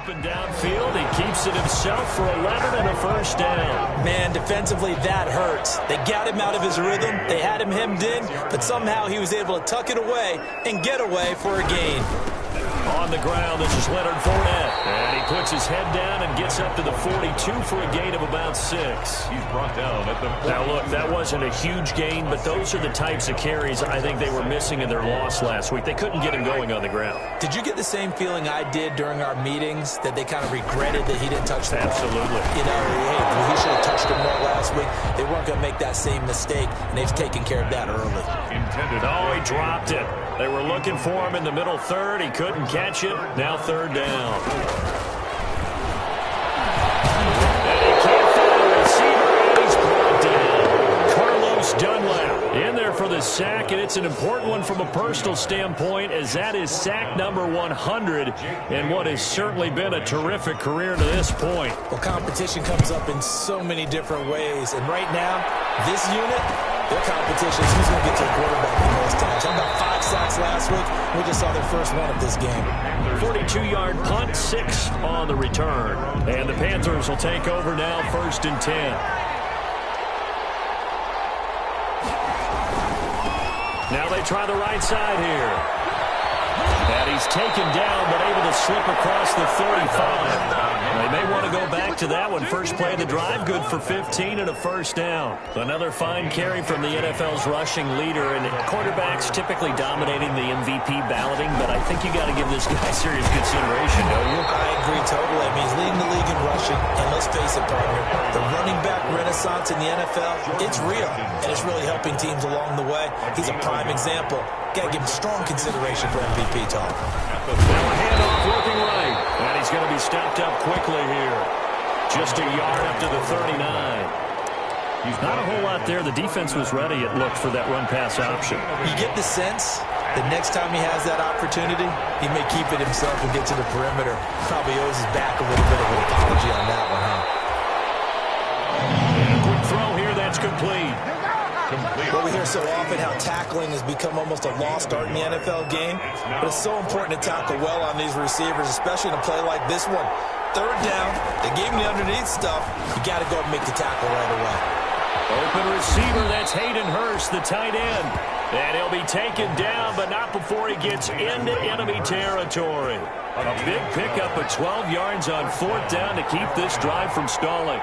Open downfield, he keeps it himself for 11 and a first down. Man, defensively, that hurts. They got him out of his rhythm. They had him hemmed in, but somehow he was able to tuck it away and get away for a gain. On the ground, this is Leonard Fournette. And he puts his head down and gets up to the 42 for a gain of about 6. He's brought down at the 40. Now, look, that wasn't a huge gain, but those are the types of carries I think they were missing in their loss last week. They couldn't get him going on the ground. Did you get the same feeling I did during our meetings, that they kind of regretted that he didn't touch the ball? Absolutely. You know, hey, he should have touched him more last week. They weren't going to make that same mistake, and they've taken care of that early. Intended. Oh, he dropped it. They were looking for him in the middle third. He couldn't catch it. Now third down. And he can't find a receiver, and he's brought down. Carlos Dunlap in there for the sack, and it's an important one from a personal standpoint, as that is sack number 100 in what has certainly been a terrific career to this point. Well, competition comes up in so many different ways, and right now, this unit, their competition is who's going to get to the quarterback the most times. How about 5 sacks last week? We just saw their first one of this game. 42-yard punt, 6 on the return. And the Panthers will take over now, 1st and 10. Now they try the right side here. And he's taken down, but able to slip across the 35. They may want to go back to that one. First play of the drive, good for 15 and a first down. Another fine carry from the NFL's rushing leader, and quarterbacks typically dominating the MVP balloting, but I think you got to give this guy serious consideration, don't you? I agree totally. I mean, he's leading the league in rushing, and let's face it, partner, the running back renaissance in the NFL, it's real, and it's really helping teams along the way. He's a prime example. Got to give him strong consideration for MVP talk. Now a handoff working right, and he's going to be stopped up quickly here. Just a yard up to the 39. Not a whole lot there. The defense was ready, it looked, for that run-pass option. You get the sense that next time he has that opportunity, he may keep it himself and get to the perimeter. Probably owes his back a little bit of an apology on that one, huh? And a quick throw here, that's complete. Well, we hear so often how tackling has become almost a lost art in the NFL game, but it's so important to tackle well on these receivers, especially in a play like this one. Third down, they gave him the underneath stuff. You got to go and make the tackle right away. Open receiver, that's Hayden Hurst, the tight end. And he'll be taken down, but not before he gets into enemy territory. A big pickup of 12 yards on 4th down to keep this drive from stalling.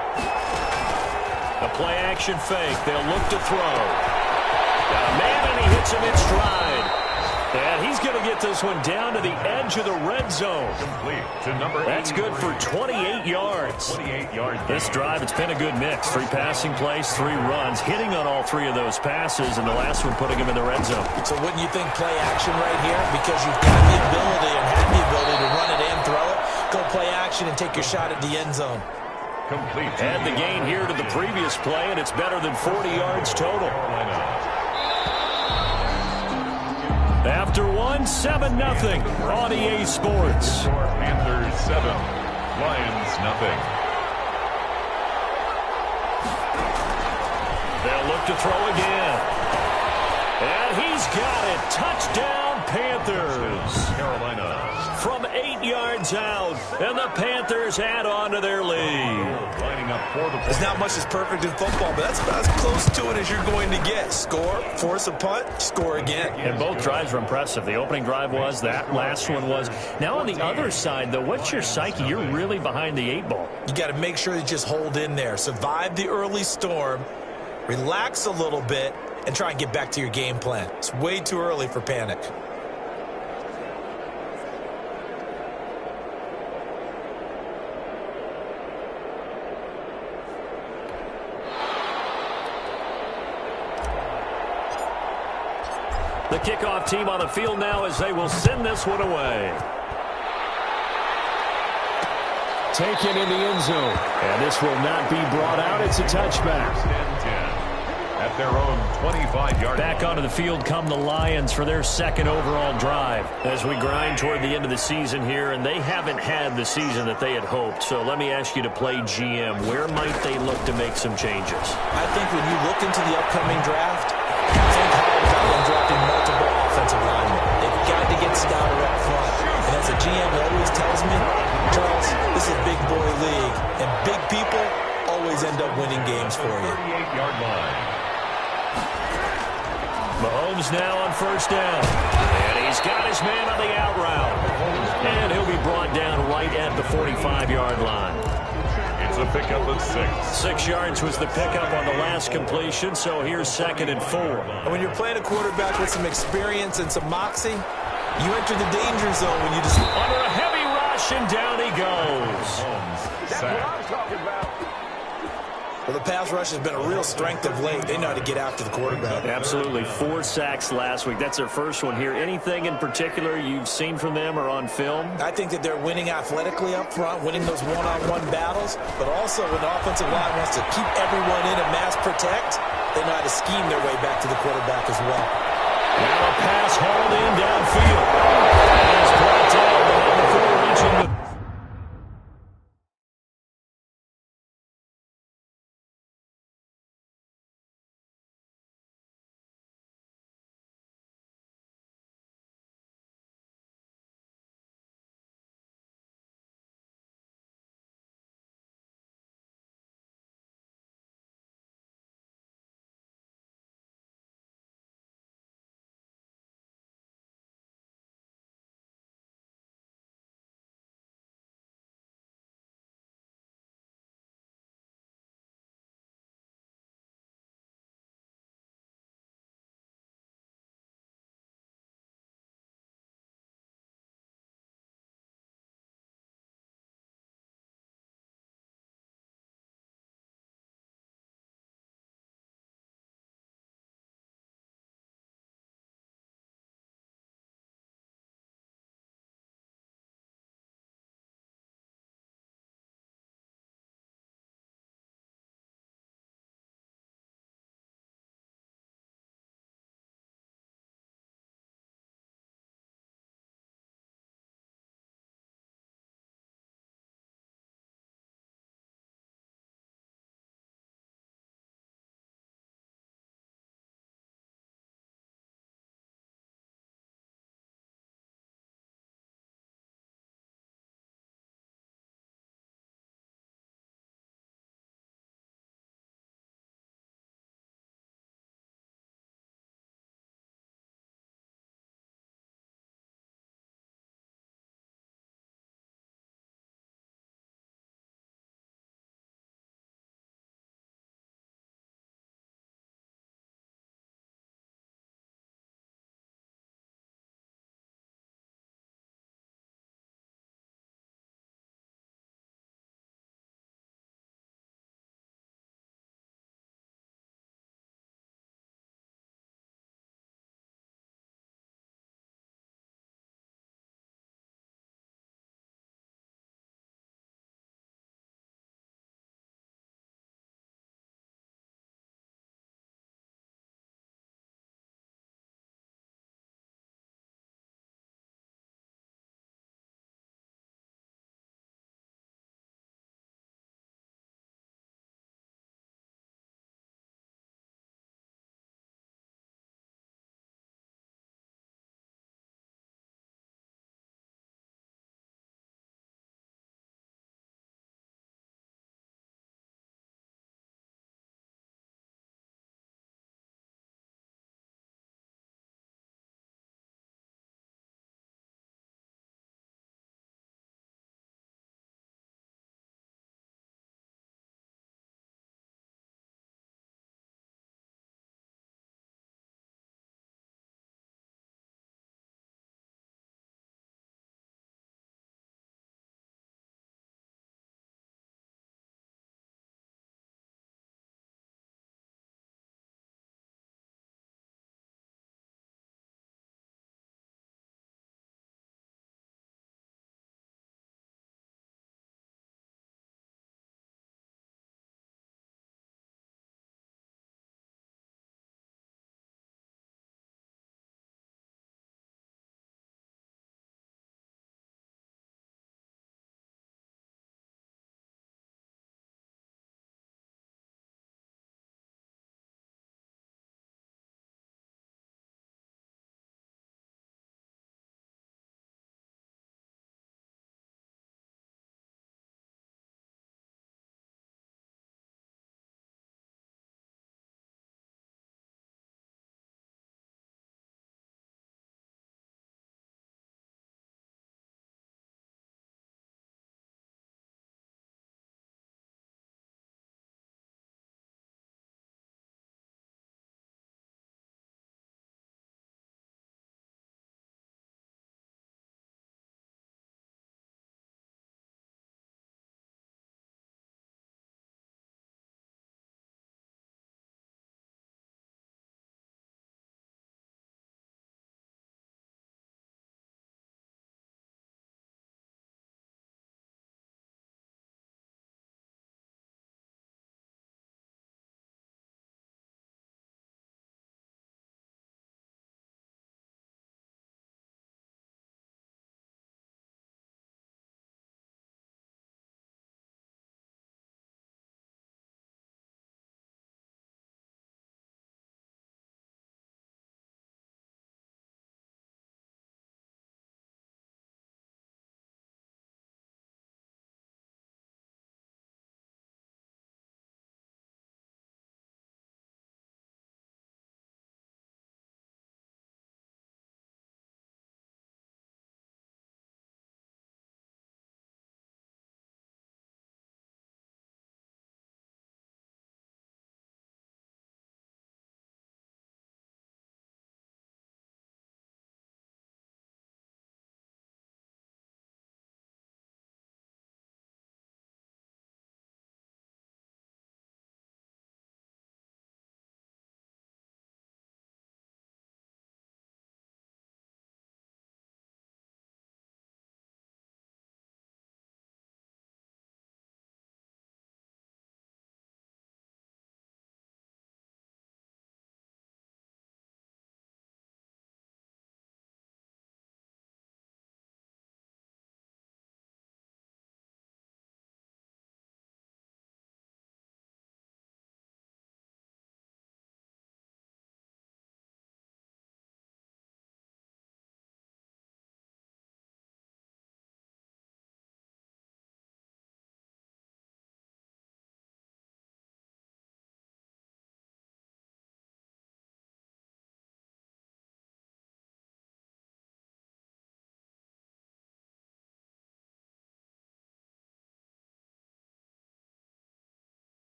A play-action fake. They'll look to throw. Got a man, and he hits him in stride. And he's going to get this one down to the edge of the red zone. Complete to number 8. That's good for 28 yards. 28 yards. This drive, it's been a good mix. 3 passing plays, 3 runs, hitting on all 3 of those passes, and the last one putting him in the red zone. So wouldn't you think play action right here? Because you've got the ability and have the ability to run it and throw it. Go play action and take your shot at the end zone. Complete. Add the gain here to the previous play, and it's better than 40 yards total. After 1, 7-0 on EA Sports. Panthers 7, Lions nothing. They'll look to throw again. And he's got it. Touchdown, Panthers. Carolina. From 8 yards out, and the Panthers add on to their lead. Lining up for the There's not much that's perfect in football, but that's about as close to it as you're going to get. Score, force a punt, score again. And both drives were impressive. The opening drive was, that last one was. Now on the other side, though, what's your psyche? You're really behind the 8 ball. You got to make sure you just hold in there. Survive the early storm, relax a little bit, and try and get back to your game plan. It's way too early for panic. The kickoff team on the field now as they will send this one away. Taken in the end zone. And this will not be brought out. It's a touchback. At their own 25-yard. Back onto the field come the Lions for their 2nd overall drive as we grind toward the end of the season here, and they haven't had the season that they had hoped. So let me ask you to play GM. Where might they look to make some changes? I think when you look into the upcoming draft, think hard about them drafting multiple offensive linemen. They've got to get stouter up front. And as a GM always tells me, Charles, this is big boy league, and big people always end up winning games for you. 38-yard line. Mahomes now on first down. And he's got his man on the out route. And he'll be brought down right at the 45-yard line. It's a pickup of 6. 6 yards was the pickup on the last completion, so here's 2nd and 4. And when you're playing a quarterback with some experience and some moxie, you enter the danger zone when you just... Under a heavy rush, and down he goes. That's what I'm talking about. Well, the pass rush has been a real strength of late. They know how to get after the quarterback. Absolutely. 4 sacks last week. That's their first one here. Anything in particular you've seen from them or on film? I think that they're winning athletically up front, winning those one-on-one battles, but also when the offensive line wants to keep everyone in and mass protect, they know how to scheme their way back to the quarterback as well. Now a pass hauled in downfield. And it's brought down before reaching the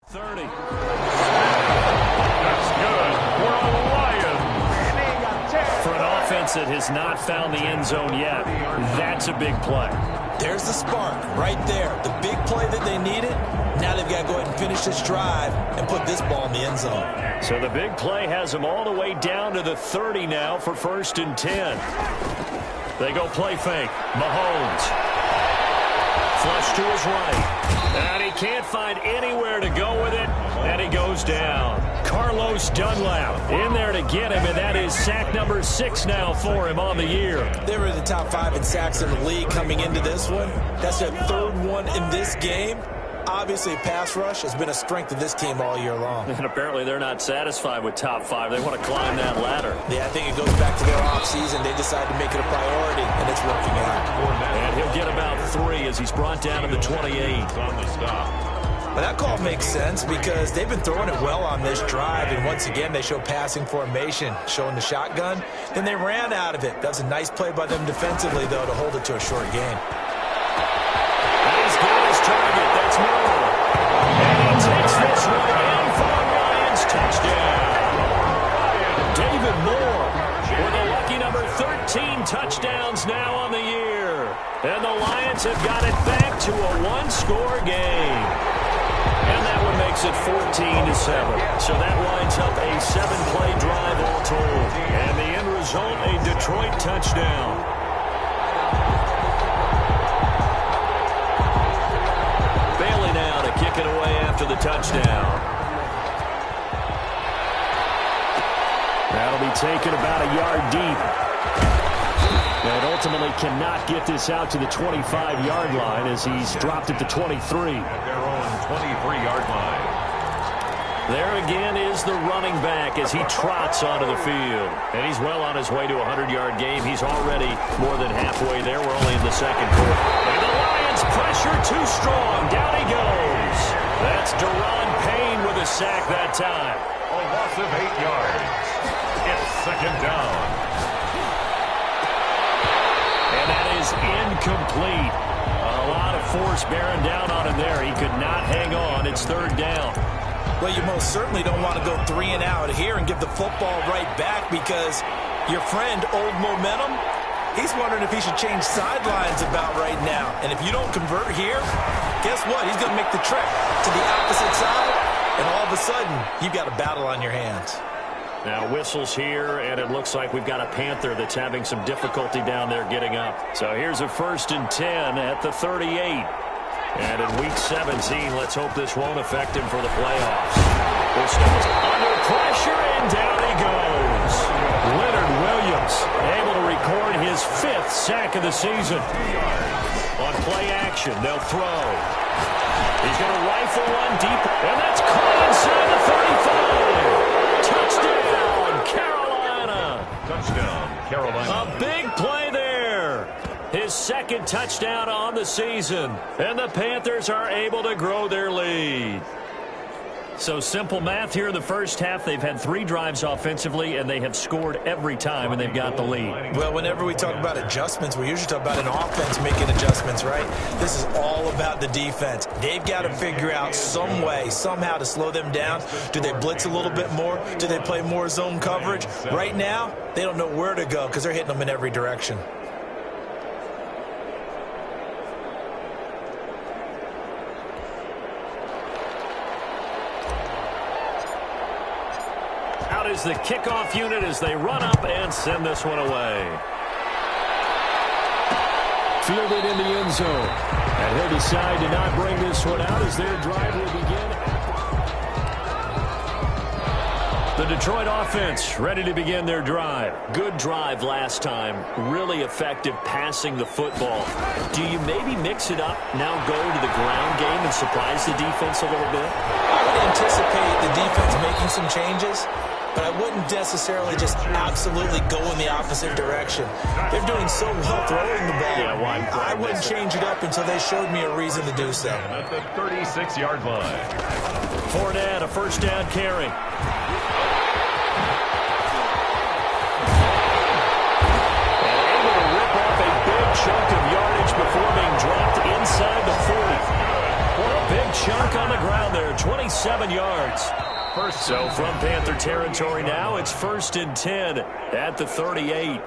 30. That's good for a Lions. For an offense that has not found the end zone yet, that's a big play. There's the spark right there. The big play that they needed. Now they've got to go ahead and finish this drive and put this ball in the end zone. So the big play has them all the way down to the 30 now for 1st and 10. They go play fake. Mahomes. Flush to his right. And he can't find anywhere to go with it. And he goes down. Carlos Dunlap in there to get him, and that is sack number 6 now for him on the year. They were in the top 5 in sacks in the league coming into this one. That's their 3rd one in this game. Obviously, pass rush has been a strength of this team all year long. And apparently they're not satisfied with top 5. They want to climb that ladder. Yeah, I think it goes back to their offseason. They decided to make it a priority, and it's working out. And he'll get about 3 as he's brought down to the 28. On the stop. But that call makes sense because they've been throwing it well on this drive, and once again they show passing formation, showing the shotgun. Then they ran out of it. That's a nice play by them defensively, though, to hold it to a short game. He's got his target. That's Moore. And he takes this one in for the Lions touchdown. David Moore with a lucky number 13 touchdowns now on the year. And the Lions have got it back to a 1-score game. And that one makes it 14-7. So that winds up a 7-play drive all told. And the end result, a Detroit touchdown. Bailey now to kick it away after the touchdown. That'll be taken about a yard deep. And ultimately cannot get this out to the 25-yard line as he's dropped it to 23. At their own 23-yard line. There again is the running back as he trots onto the field. And he's well on his way to a 100-yard game. He's already more than halfway there. We're only in the 2nd quarter. And the Lions pressure too strong. Down he goes. That's Daron Payne with a sack that time. A loss of 8 yards. It's 2nd down. Is incomplete. A lot of force bearing down on him there. He could not hang on. It's 3rd down. Well, you most certainly don't want to go 3 and out here and give the football right back because your friend, Old Momentum, he's wondering if he should change sidelines about right now. And if you don't convert here, guess what? He's going to make the trek to the opposite side, and all of a sudden, you've got a battle on your hands. Now whistles here, and it looks like we've got a Panther that's having some difficulty down there getting up. So here's a 1st and 10 at the 38. And in week 17, let's hope this won't affect him for the playoffs. This is under pressure, and down he goes. Leonard Williams able to record his 5th sack of the season. On play action, they'll throw. He's going to rifle one deep, and that's caught inside the 35. Touchdown, Carolina. Touchdown, Carolina. A big play there. His 2nd touchdown on the season. And the Panthers are able to grow their lead. So simple math here in the first half. They've had 3 drives offensively, and they have scored every time, and they've got the lead. Well, whenever we talk about adjustments, we usually talk about an offense making adjustments, right? This is all about the defense. They've got to figure out some way, somehow to slow them down. Do they blitz a little bit more? Do they play more zone coverage? Right now, they don't know where to go because they're hitting them in every direction. Is the kickoff unit as they run up and send this one away. Fielded in the end zone. And he'll decide to not bring this one out as their drive will begin. The Detroit offense ready to begin their drive. Good drive last time. Really effective passing the football. Do you maybe mix it up, now go to the ground game and surprise the defense a little bit? I would anticipate the defense making some changes, but I wouldn't necessarily just absolutely go in the opposite direction. They're doing so well throwing the ball. Yeah, I wouldn't change it up until they showed me a reason to do so. At the 36-yard line. Fournette, a 1st down carry. Chunk of yardage before being dropped inside the 40. What a big chunk on the ground there. 26 7 yards. So from Panther territory now, it's 1st and 10 at the 38.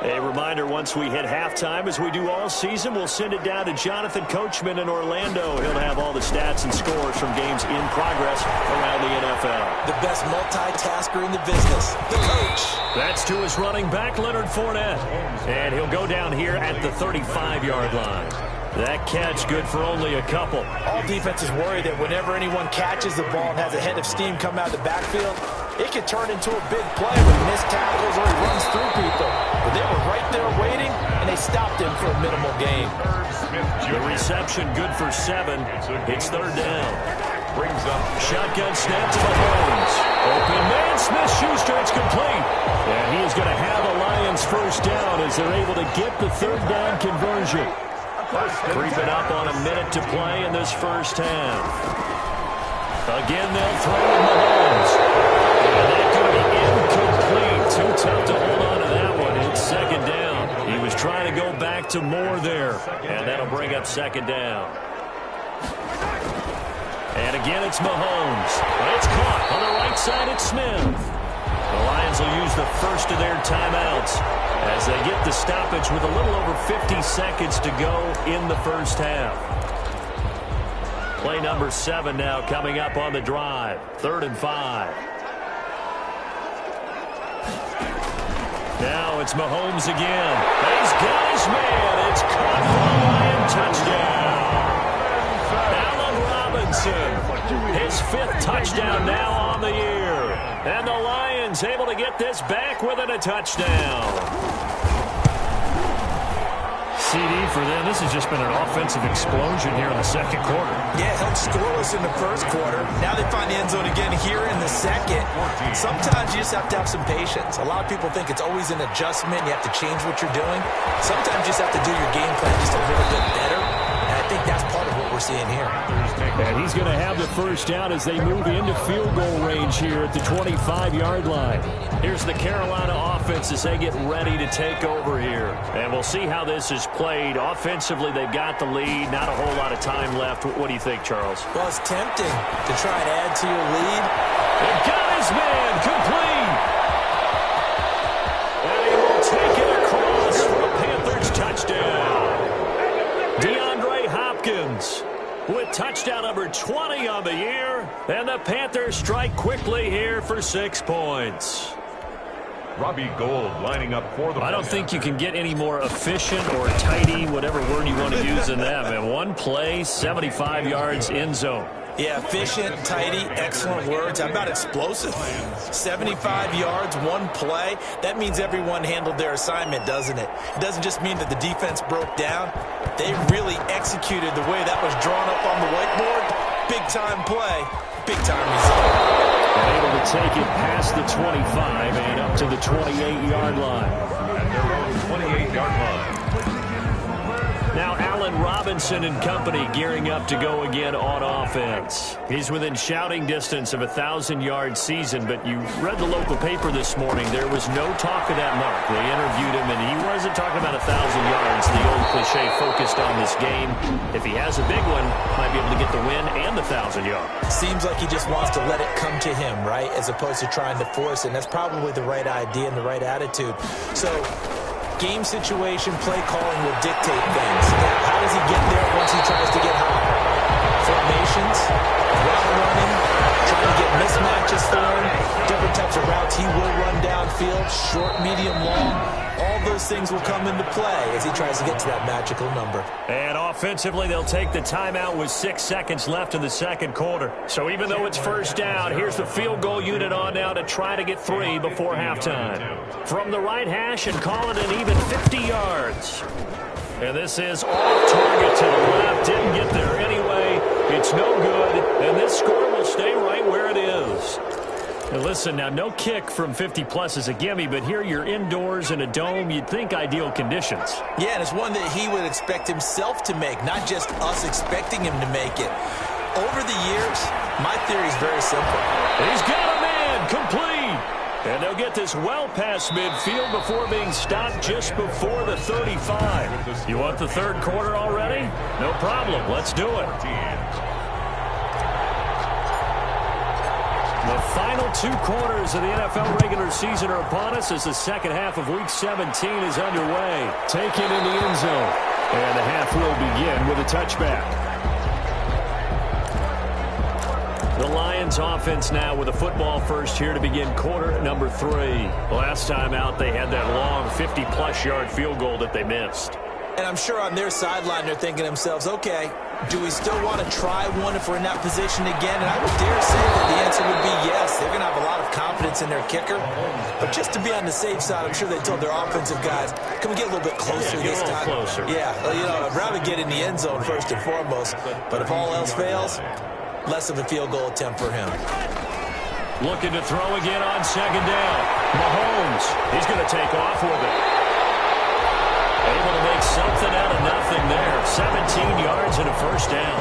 A reminder, once we hit halftime, as we do all season, we'll send it down to Jonathan Coachman in Orlando. He'll have all the stats and scores from games in progress around the NFL. The best multitasker in the business, the coach. That's to his running back, Leonard Fournette. And he'll go down here at the 35-yard line. That catch good for only a couple. All defenses worry that whenever anyone catches the ball and has a head of steam come out of the backfield, it could turn into a big play with missed tackles or he runs through people. But they were right there waiting, and they stopped him for a minimal gain. The reception good for 7. It's 3rd down. Brings up shotgun snap to Mahomes. Open man, Smith-Schuster, it's complete. And he is going to have the Lions first down as they're able to get the 3rd down conversion. Creeping up on a minute to play in this first half. Again, they'll throw with Mahomes. And that's going to be incomplete. Too tough to hold on to that one. It's 2nd down. He was trying to go back to Moore there. And that'll bring up 2nd down. And again, it's Mahomes. It's caught on the right side. It's Smith. The Lions will use the first of their timeouts as they get the stoppage with a little over 50 seconds to go in the first half. Play number 7 now coming up on the drive. 3rd and 5. Now it's Mahomes again. He's got his man. It's caught for a Lion touchdown. Allen Robinson, his 5th touchdown now on the year. And the Lions able to get this back within a touchdown. CD for them. This has just been an offensive explosion here in the 2nd quarter. Yeah, held scoreless in the 1st quarter. Now they find the end zone again here in the 2nd. Sometimes you just have to have some patience. A lot of people think it's always an adjustment. You have to change what you're doing. Sometimes you just have to do your game plan just a little bit better. And I think that's part of what we're seeing here. And he's going to have the first down as they move into field goal range here at the 25-yard line. Here's the Carolina offense as they get ready to take over here. And we'll see how this is played. Offensively, they've got the lead. Not a whole lot of time left. What do you think, Charles? Well, it's tempting to try and add to your lead. And got his man complete. And he will take it across for a Panthers touchdown. DeAndre Hopkins with touchdown number 20 on the year. And the Panthers strike quickly here for 6 points. Robbie Gould lining up for the... I don't think you can get any more efficient or tidy, whatever word you want to use in that. Man, one play, 75 yards, end zone. Yeah, efficient, tidy, excellent words. How about explosive? 75 yards, one play. That means everyone handled their assignment, doesn't it? It doesn't just mean that the defense broke down. They really executed the way that was drawn up on the whiteboard. Big-time play, big-time result. And able to take it past the 25 and up to the 28-yard line. At their own 28-yard line. Now Allen Robinson and company gearing up to go again on offense. He's within shouting distance of a 1,000-yard season, but you read the local paper this morning. There was no talk of that mark. They interviewed him, and he wasn't talking about 1,000 yards. The old cliche focused on this game. If he has a big one, might be able to get the win and the 1,000 yards. Seems like he just wants to let it come to him, right, as opposed to trying to force it. And that's probably the right idea and the right attitude. So game situation, play calling will dictate things. Now, how does he get there once he tries to get high? Formations, route running, trying to get mismatches for him, different types of routes he will run downfield, short, medium, long. All those things will come into play as he tries to get to that magical number. And offensively, they'll take the timeout with 6 seconds left in the 2nd quarter. So even though it's first down, here's the field goal unit on now to try to get 3 before halftime. From the right hash and call it an even 50 yards. And this is off target to the left. Didn't get there anyway. It's no good. And this score will stay right where it is. Now listen, now no kick from 50-plus is a gimme, but here you're indoors in a dome. You'd think ideal conditions. Yeah, and it's one that he would expect himself to make, not just us expecting him to make it. Over the years, my theory is very simple. He's got a man complete. And they'll get this well past midfield before being stopped just before the 35. You want the 3rd quarter already? No problem. Let's do it. The final 2 quarters of the NFL regular season are upon us as the second half of Week 17 is underway. Taken in the end zone. And the half will begin with a touchback. The Lions offense now with a football first here to begin quarter number 3. Last time out, they had that long 50-plus yard field goal that they missed. And I'm sure on their sideline they're thinking to themselves, okay, do we still want to try one if we're in that position again? And I would dare say that the answer would be yes. They're going to have a lot of confidence in their kicker. But just to be on the safe side, I'm sure they told their offensive guys, can we get a little bit closer this time? Closer. Yeah, well, you know, I'd rather get in the end zone first and foremost. But if all else fails, less of a field goal attempt for him. Looking to throw again on second down. Mahomes, he's going to take off with it. Able to make something out of nothing there. 17 yards and a first down.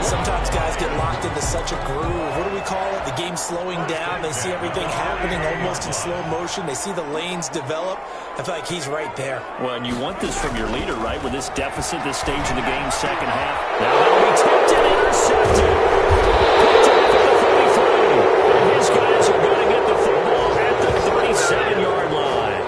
Sometimes guys get locked into such a groove. What do we call it? The game slowing down. They see everything happening almost in slow motion. They see the lanes develop. I feel like he's right there. Well, and you want this from your leader, right? With this deficit, this stage of the game, second half. Now that'll be tipped and intercepted. Picked off at the 33. And his guys are going to get the football at the 37-yard line.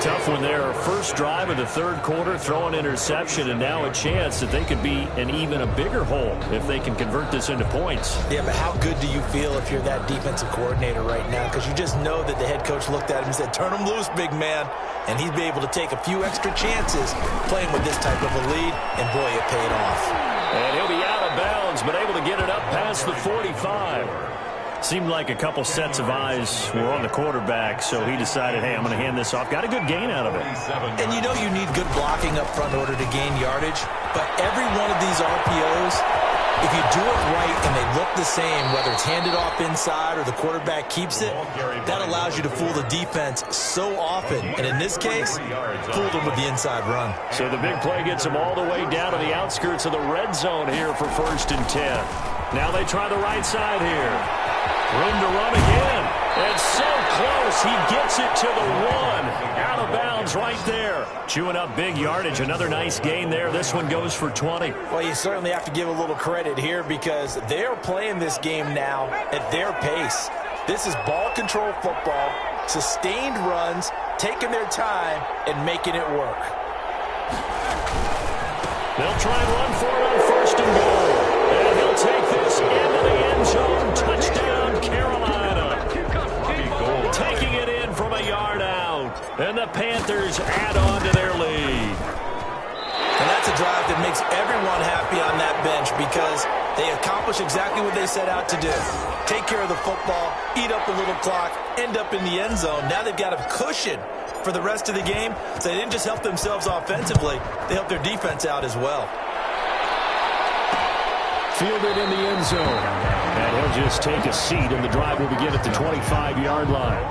Tough one there. First drive of the third quarter, throw an interception, and now a chance that they could be in even a bigger hole if they can convert this into points. Yeah, but how good do you feel if you're that defensive coordinator right now? Because you just know that the head coach looked at him and said, turn him loose, big man. And he'd be able to take a few extra chances playing with this type of a lead, and boy, it paid off. And he'll be out of bounds, but able to get it up past the 45. Seemed like a couple sets of eyes were on the quarterback, so he decided, hey, I'm going to hand this off. Got a good gain out of it. And you know you need good blocking up front in order to gain yardage, but every one of these RPOs, if you do it right and they look the same, whether it's handed off inside or the quarterback keeps it, that allows you to fool the defense so often. And in this case, fooled them with the inside run. So the big play gets them all the way down to the outskirts of the red zone here for 1st and 10. Now they try the right side here. Room to run again. And so close. He gets it to the 1. Out of bounds right there. Chewing up big yardage. Another nice gain there. This one goes for 20. Well, you certainly have to give a little credit here because they're playing this game now at their pace. This is ball control football, sustained runs, taking their time, and making it work. They'll try and run for it on 1st and goal. And he'll take this into the end zone. Touchdown, Carolina. Taking it in from a yard out. And the Panthers add on to their lead. And that's a drive that makes everyone happy on that bench because they accomplish exactly what they set out to do. Take care of the football, eat up a little clock, end up in the end zone. Now they've got a cushion for the rest of the game. So they didn't just help themselves offensively, they helped their defense out as well. Fielded in the end zone. And he'll just take a seat, and the drive will begin at the 25-yard line.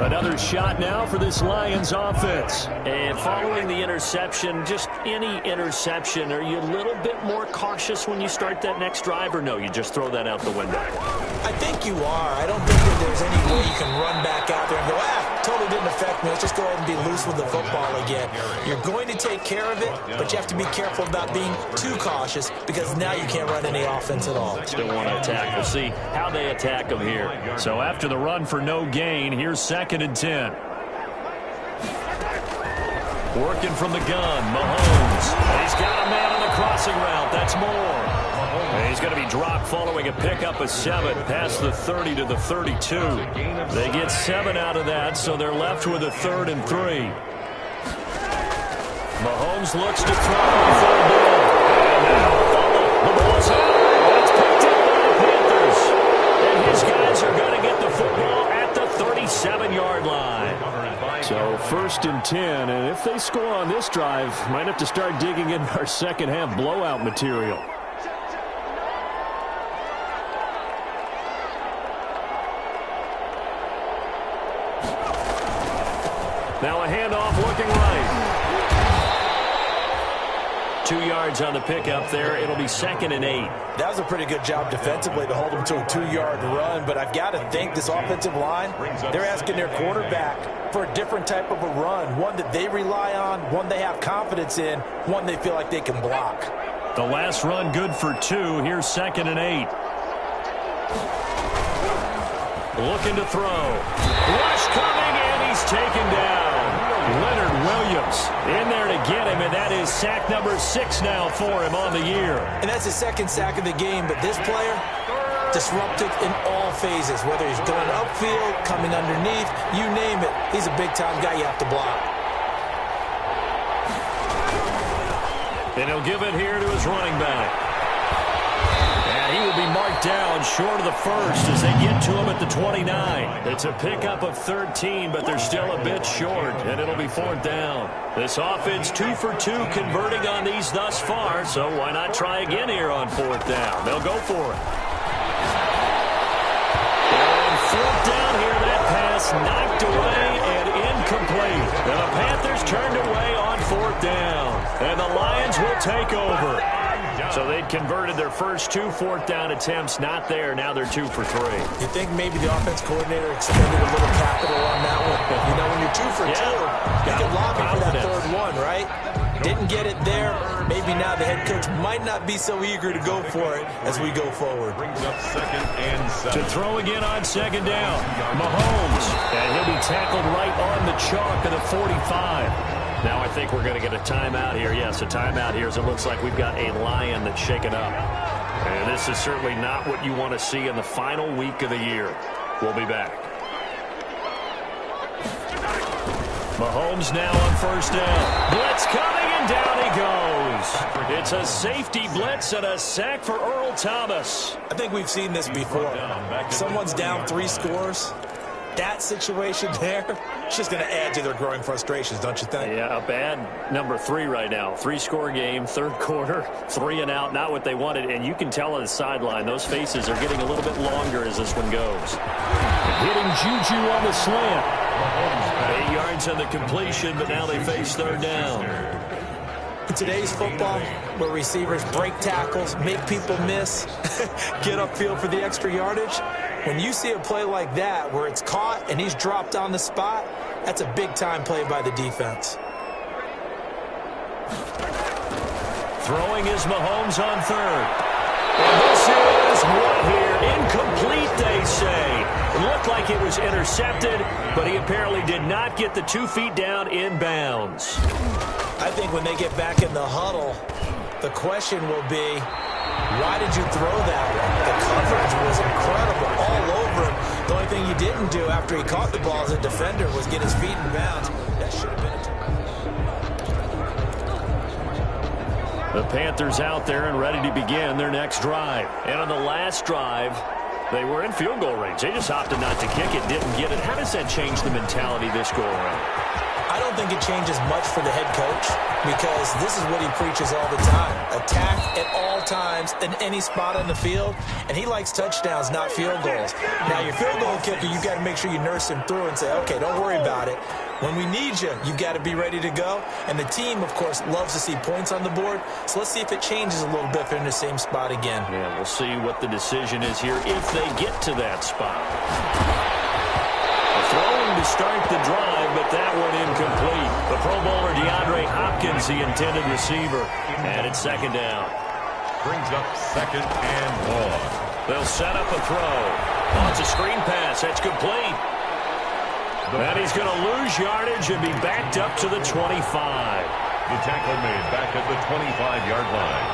Another shot now for this Lions offense. And following the interception, just any interception, are you a little bit more cautious when you start that next drive, or no, you just throw that out the window? I think you are. I don't think that there's any way you can run back out there and go, totally didn't affect me. Let's just go ahead and be loose with the football again. You're going to take care of it, but you have to be careful about being too cautious because now you can't run any offense at all. Still want to attack. We'll see how they attack them here. So after the run for no gain, here's 2nd and 10. Working from the gun, Mahomes. He's got a man on the crossing route. That's more. And he's going to be dropped following a pickup of 7 past the 30 to the 32. They get 7 out of that, so they're left with a 3rd and 3. Mahomes looks to throw on 3rd down. And now the ball's out. It's picked up by the Panthers. And his guys are going to get the football at the 37-yard line. So 1st and 10, and if they score on this drive, might have to start digging in our second half blowout material. Now a handoff looking right. 2 yards on the pickup there. It'll be 2nd and 8. That was a pretty good job defensively to hold them to a 2-yard run, but I've got to think this offensive line, they're asking their quarterback for a different type of a run, one that they rely on, one they have confidence in, one they feel like they can block. The last run good for 2. Here's 2nd and 8. Looking to throw. Rush coming, and he's taken down. Leonard Williams in there to get him, and that is sack number 6 now for him on the year. And that's his second sack of the game, but this player disruptive in all phases, whether he's going upfield, coming underneath, you name it. He's a big-time guy you have to block. And he'll give it here to his running back. And he will be marked down short of the first as they get to him at the 29. It's a pickup of 13, but they're still a bit short, and it'll be 4th down. This offense 2 for 2 converting on these thus far, so why not try again here on 4th down? They'll go for it. And 4th down here, that pass knocked away and incomplete. And the Panthers turned away on 4th down, and the Lions will take over. So they'd converted their first 2 4th down attempts, not there. Now they're 2 for 3. You think maybe the offense coordinator expended a little capital on that one? You know, when you're 2 for 2, you can lobby for that 3rd one, right? Didn't get it there. Maybe now the head coach might not be so eager to go for it as we go forward. Brings up 2nd and 7. To throw again on 2nd down. Mahomes. And he'll be tackled right on the chalk of the 45. Now I think we're going to get a timeout here. Yes, a timeout here as it looks like we've got a Lion that's shaken up. And this is certainly not what you want to see in the final week of the year. We'll be back. Mahomes now on 1st down. Blitz coming, and down he goes. It's a safety blitz and a sack for Earl Thomas. I think we've seen this before. Someone's down 3 scores. That situation there, it's just going to add to their growing frustrations, don't you think? Yeah, a bad number 3 right now. 3-score game, 3rd quarter, 3 and out, not what they wanted. And you can tell on the sideline, those faces are getting a little bit longer as this one goes. Hitting Juju on the slant. 8 yards on the completion, but now they face 3rd down. In today's football, where receivers break tackles, make people miss, get upfield for the extra yardage, when you see a play like that where it's caught and he's dropped on the spot, that's a big-time play by the defense. Throwing is Mahomes on 3rd. And this is what here? Incomplete, they say. It looked like it was intercepted, but he apparently did not get the 2 feet down in bounds. I think when they get back in the huddle, the question will be, why did you throw that one? The coverage was incredible, all over him. The only thing he didn't do after he caught the ball as a defender was get his feet in bounds. That should have been a... The Panthers out there and ready to begin their next drive. And on the last drive, they were in field goal range. They just opted not to kick it, didn't get it. How does that change the mentality this go around? I don't think it changes much for the head coach because this is what he preaches all the time. Attack at all times in any spot on the field, and he likes touchdowns, not field goals. Now, your field goal kicker, you've got to make sure you nurse him through and say, okay, don't worry about it. When we need you, you've got to be ready to go. And the team, of course, loves to see points on the board. So let's see if it changes a little bit if they're in the same spot again. Yeah, we'll see what the decision is here if they get to that spot. Throwing to start the drive, but that one incomplete. The Pro Bowler DeAndre Hopkins, the intended receiver. And it's 2nd down. Brings up 2nd and 1. They'll set up a throw. Oh, it's a screen pass. That's complete. And he's going to lose yardage and be backed up to the 25. The tackle made back at the 25-yard line.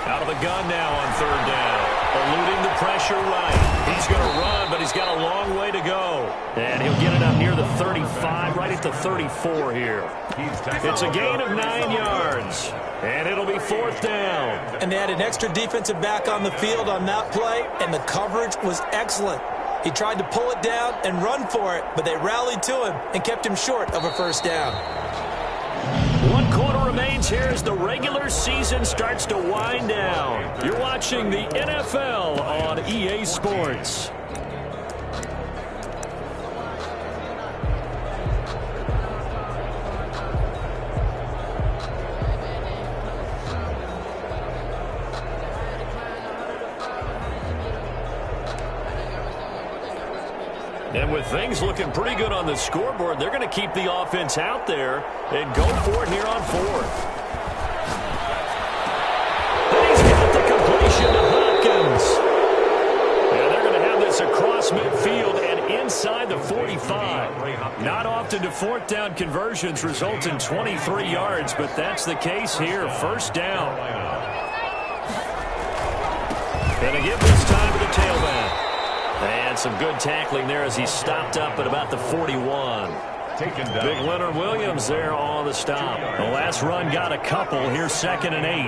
Out of the gun now on 3rd down. Eluding the pressure right. He's going to run, but he's got a long way to go. And he'll get it up near the 35, right at the 34 here. It's a gain of 9 yards. And it'll be 4th down. And they had an extra defensive back on the field on that play, and the coverage was excellent. He tried to pull it down and run for it, but they rallied to him and kept him short of a 1st down. 1 quarter remains here as the regular season starts to wind down. You're watching the NFL on EA Sports. And with things looking pretty good on the scoreboard, they're going to keep the offense out there and go for it here on 4th. And he's got the completion to Hopkins. And they're going to have this across inside the 45. Not often do fourth down conversions result in 23 yards, but that's the case here. First down. Gonna give this time to the tailback. And some good tackling there as he stopped up at about the 41. Big Leonard Williams there on the stop. The last run got a couple. Here's 2nd and 8.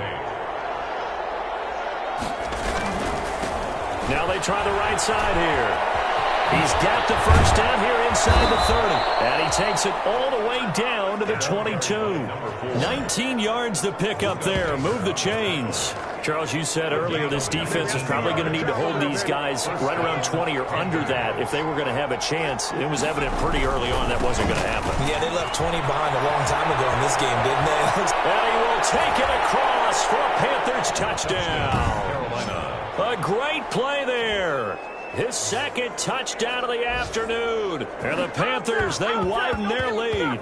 Now they try the right side here. He's got the first down here inside the 30. And he takes it all the way down to the 22. 19 yards to pick up there. Move the chains. Charles, you said earlier this defense is probably going to need to hold these guys right around 20 or under that if they were going to have a chance. It was evident pretty early on that wasn't going to happen. Yeah, they left 20 behind a long time ago in this game, didn't they? And he will take it across for a Panthers touchdown. A great play there. His 2nd touchdown of the afternoon. And the Panthers, they widen their lead.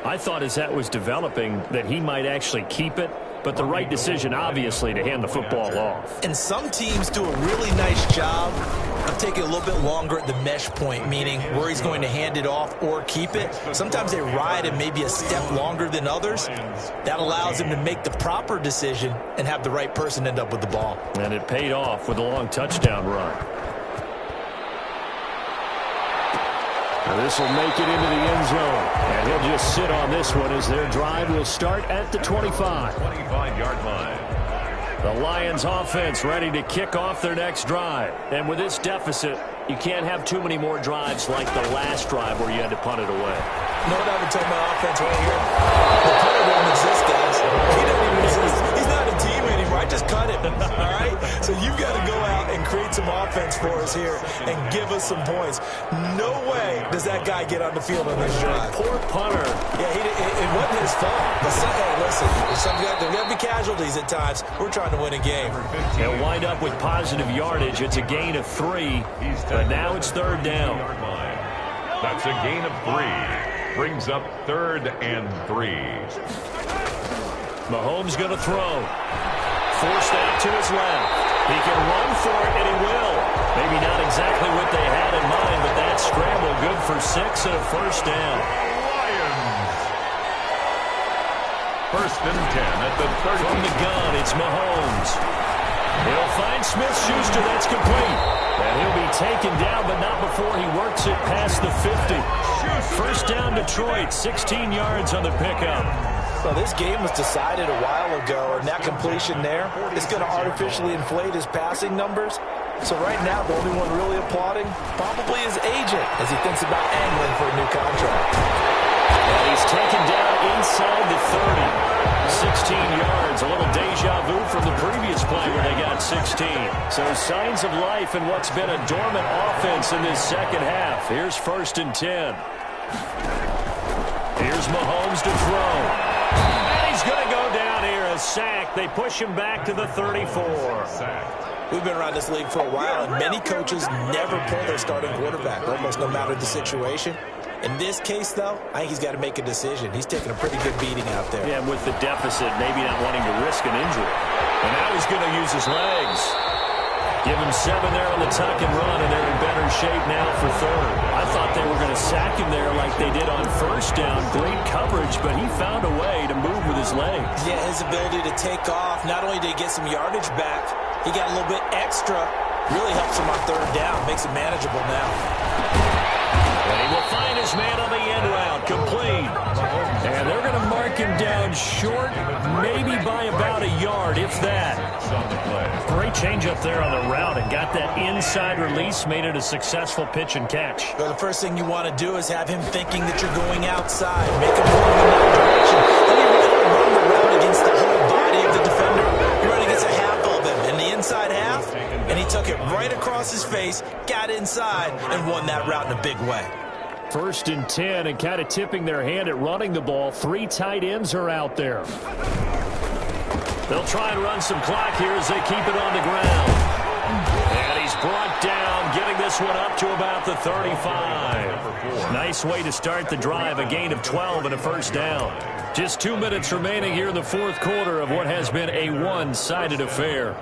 I thought as that was developing that he might actually keep it. But the right decision, obviously, to hand the football off. And some teams do a really nice job of taking a little bit longer at the mesh point, meaning where he's going to hand it off or keep it. Sometimes they ride it maybe a step longer than others. That allows him to make the proper decision and have the right person end up with the ball. And it paid off with a long touchdown run. Now this will make it into the end zone. And he'll just sit on this one as their drive will start at the 25. 25-yard line. The Lions offense ready to kick off their next drive. And with this deficit, you can't have too many more drives like the last drive where you had to punt it away. You know what I would tell my offense right here? The punter doesn't exist, guys. He doesn't even exist. He's not a team anymore. I just cut him. All right? So you've got to go out and create some offense for us here and give us some points. No way does that guy get on the field on this drive. Poor punter. Yeah, it wasn't his fault. But hey, listen, there's got to be casualties at times. We're trying to win a game. They'll wind up with positive yardage. It's a gain of 3, but now it's 3rd down. That's a gain of 3. Brings up 3rd and 3. Mahomes going to throw. Forced out to his left. He can run for it, and he will. Maybe not exactly what they had in mind, but that scramble good for 6 and a first down. Lions. 1st and 10 at the 30. From the gun, it's Mahomes. He'll find Smith-Schuster. That's complete. And he'll be taken down, but not before he works it past the 50. First down, Detroit. 16 yards on the pickup. Well, this game was decided a while ago, and that completion there is going to artificially inflate his passing numbers. So right now, the only one really applauding probably his agent as he thinks about angling for a new contract. And he's taken down inside the 30. 16 yards, a little deja vu from the previous play where they got 16. So signs of life in what's been a dormant offense in this second half. Here's 1st and 10. Here's Mahomes to throw. And he's going to go down here, a sack. They push him back to the 34. We've been around this league for a while, and many coaches never pull their starting quarterback, almost no matter the situation. In this case, though, I think he's got to make a decision. He's taking a pretty good beating out there. Yeah, with the deficit, maybe not wanting to risk an injury. And now he's going to use his legs. Give him 7 there on the tuck and run, and they're in better shape now for 3rd. I thought they were going to sack him there like they did on first down. Great coverage, but he found a way to move with his legs. Yeah, his ability to take off, not only did he get some yardage back, he got a little bit extra. Really helps him on 3rd down, makes it manageable now. And he will find his man on the end route, complete. And they're going to mark him down short, maybe by about a yard, if that. Great change up there on the route and got that inside release, made it a successful pitch and catch. Well, the first thing you want to do is have him thinking that you're going outside, make him move in that direction. Then you really run the route against the whole body of the defender. You're running against a half of him, and the inside half, and he took it right across his face, got inside, and won that route in a big way. 1st and 10, and kind of tipping their hand at running the ball. 3 tight ends are out there. They'll try and run some clock here as they keep it on the ground. And he's brought down, getting this one up to about the 35. Nice way to start the drive, a gain of 12 and a first down. Just 2 minutes remaining here in the 4th quarter of what has been a one-sided affair.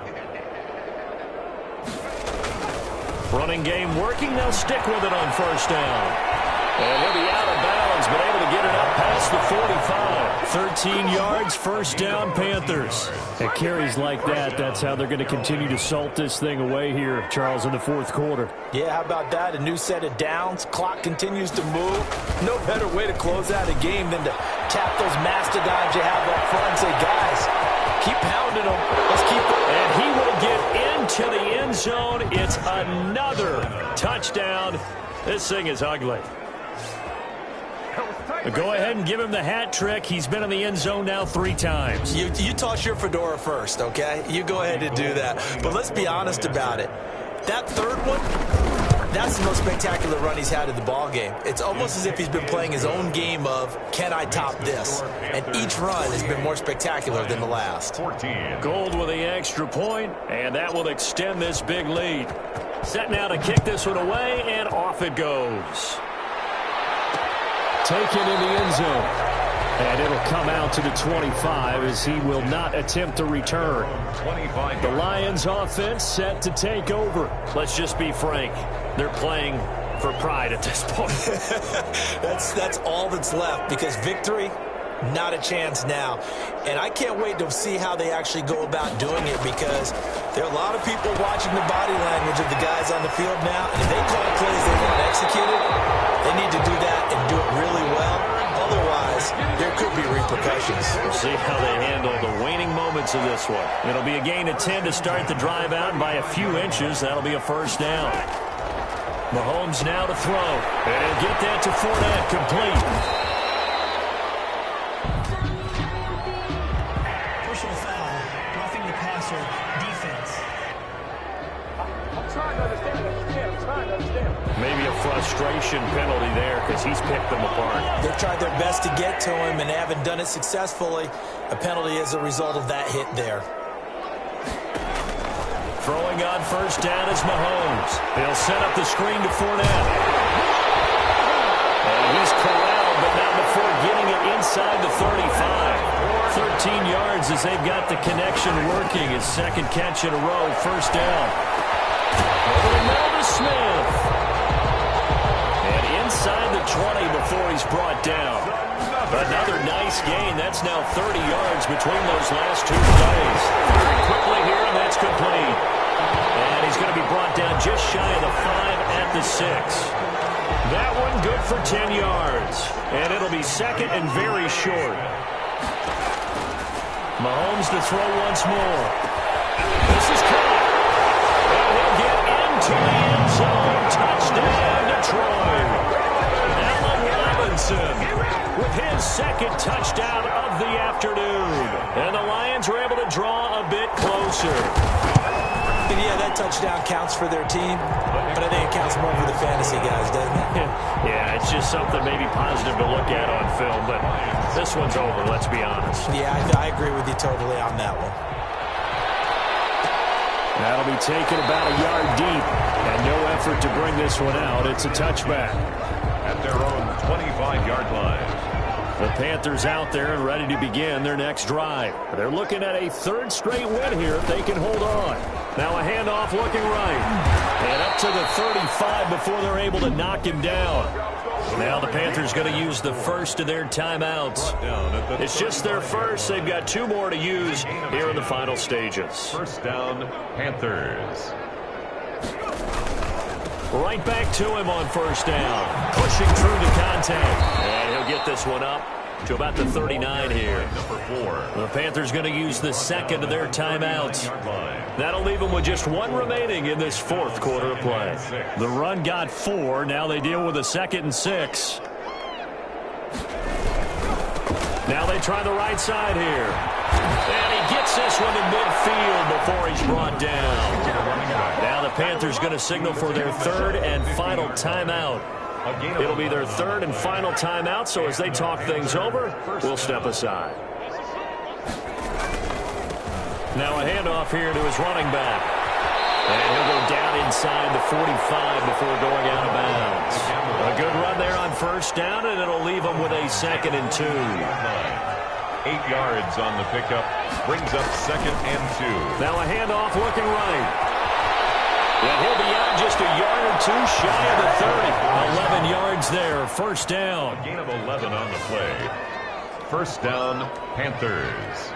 Running game working. They'll stick with it on first down. And he'll be out of bounds, but able to get it up past the 45. 13 yards, first down, Panthers. At carries like that, that's how they're going to continue to salt this thing away here, Charles, in the fourth quarter. Yeah, how about that? A new set of downs. Clock continues to move. No better way to close out a game than to tap those mastodons you have up front and say, guys, keep pounding them. Let's keep them. And he will get into the end zone. It's another touchdown. This thing is ugly. Go ahead and give him the hat trick. He's been in the end zone now 3 times. You toss your fedora first, okay? You go ahead and do that. But let's be honest about it. That third one, that's the most spectacular run he's had in the ball game. It's almost as if he's been playing his own game of, can I top this? And each run has been more spectacular than the last. 14. Gold with the extra point, and that will extend this big lead. Set now to kick this one away, and off it goes. Taken in the end zone. And it'll come out to the 25 as he will not attempt to return. 25. The Lions offense set to take over. Let's just be frank. They're playing for pride at this point. That's all that's left, because victory, not a chance now. And I can't wait to see how they actually go about doing it, because there are a lot of people watching the body language of the guys on the field now. And if they call plays they want executed, they need to do that and do it really well. Otherwise, there could be repercussions. We'll see how they handle the waning moments of this one. It'll be a gain of 10 to start the drive out by a few inches. That'll be a first down. Mahomes now to throw. And he'll get that to Fournette, complete. Personal foul, roughing the passer, defense. I'm trying to understand. Maybe a frustration penalty there because he's picked them apart. They've tried their best to get to him and haven't done it successfully. A penalty as a result of that hit there. Throwing on first down is Mahomes. He'll set up the screen to Fournette. And he's corralled, but not before getting it inside the 35. 13 yards as they've got the connection working. His second catch in a row, first down. Over the middle to Smith. And inside the 20 before he's brought down. Another nice gain. That's now 30 yards between those last 2 plays. Very quickly here, and that's complete. And he's going to be brought down just shy of the 5 at the 6. That one good for 10 yards. And it'll be second and very short. Mahomes to throw once more. This is caught. And he'll get into the end zone. Touchdown, Detroit. Allen Robinson with his second touchdown of the afternoon. And the Lions were able to draw a bit closer. And yeah, that touchdown counts for their team, but I think it counts more for the fantasy guys, doesn't it? Yeah, it's just something maybe positive to look at on film, but this one's over, let's be honest. Yeah, I agree with you totally on that one. That'll be taken about a yard deep, and no effort to bring this one out. It's a touchback. At their own 25-yard line. The Panthers out there and ready to begin their next drive. They're looking at a 3rd straight win here if they can hold on. Now a handoff looking right. And up to the 35 before they're able to knock him down. Now the Panthers going to use the first of their timeouts. It's just their first. They've got 2 more to use here in the final stages. First down, Panthers. Right back to him on first down. Pushing through the contact. And he'll get this one up to about the 39 here. Number 4. The Panthers going to use the second of their timeouts. That'll leave them with just 1 remaining in this 4th quarter of play. The run got 4. Now they deal with a 2nd and 6. Now they try the right side here. And he gets this one to midfield before he's brought down. Now the Panthers going to signal for their 3rd and final timeout. It'll be their 3rd and final timeout, so as they talk things over, we'll step aside. Now a handoff here to his running back. And he'll go down inside the 45 before going out of bounds. A good run there on first down, and it'll leave him with a 2nd and 2. 8 yards on the pickup. Brings up 2nd and 2. Now a handoff looking right. And he'll be out just a 22 shy of the 30. 11 yards there, first down. A gain of 11 on the play. First down, Panthers.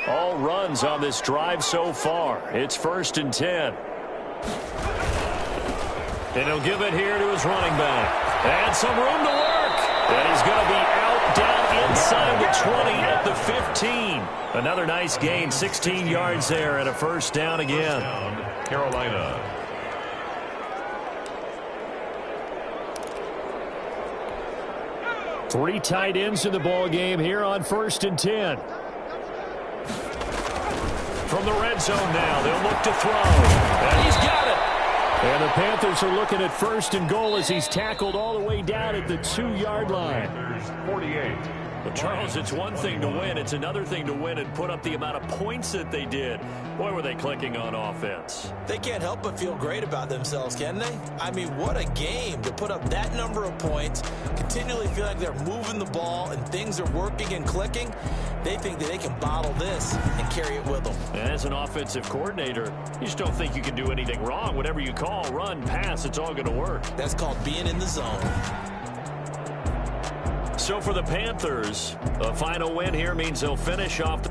All runs on this drive so far. It's 1st and 10. And he'll give it here to his running back. And some room to work. And he's going to be out down inside the 20 at the 15. Another nice gain, 16 yards there and a first down again. Carolina. Three tight ends in the ball game here on 1st and 10. From the red zone now, they'll look to throw. And he's got it. And the Panthers are looking at 1st and goal as he's tackled all the way down at the 2-yard line. 48. But Charles, it's one thing to win. It's another thing to win and put up the amount of points that they did. Boy, were they clicking on offense. They can't help but feel great about themselves, can they? I mean, what a game to put up that number of points, continually feel like they're moving the ball and things are working and clicking. They think that they can bottle this and carry it with them. And as an offensive coordinator, you just don't think you can do anything wrong. Whatever you call, run, pass, it's all going to work. That's called being in the zone. So for the Panthers, a final win here means they'll finish off the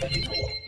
Thank you.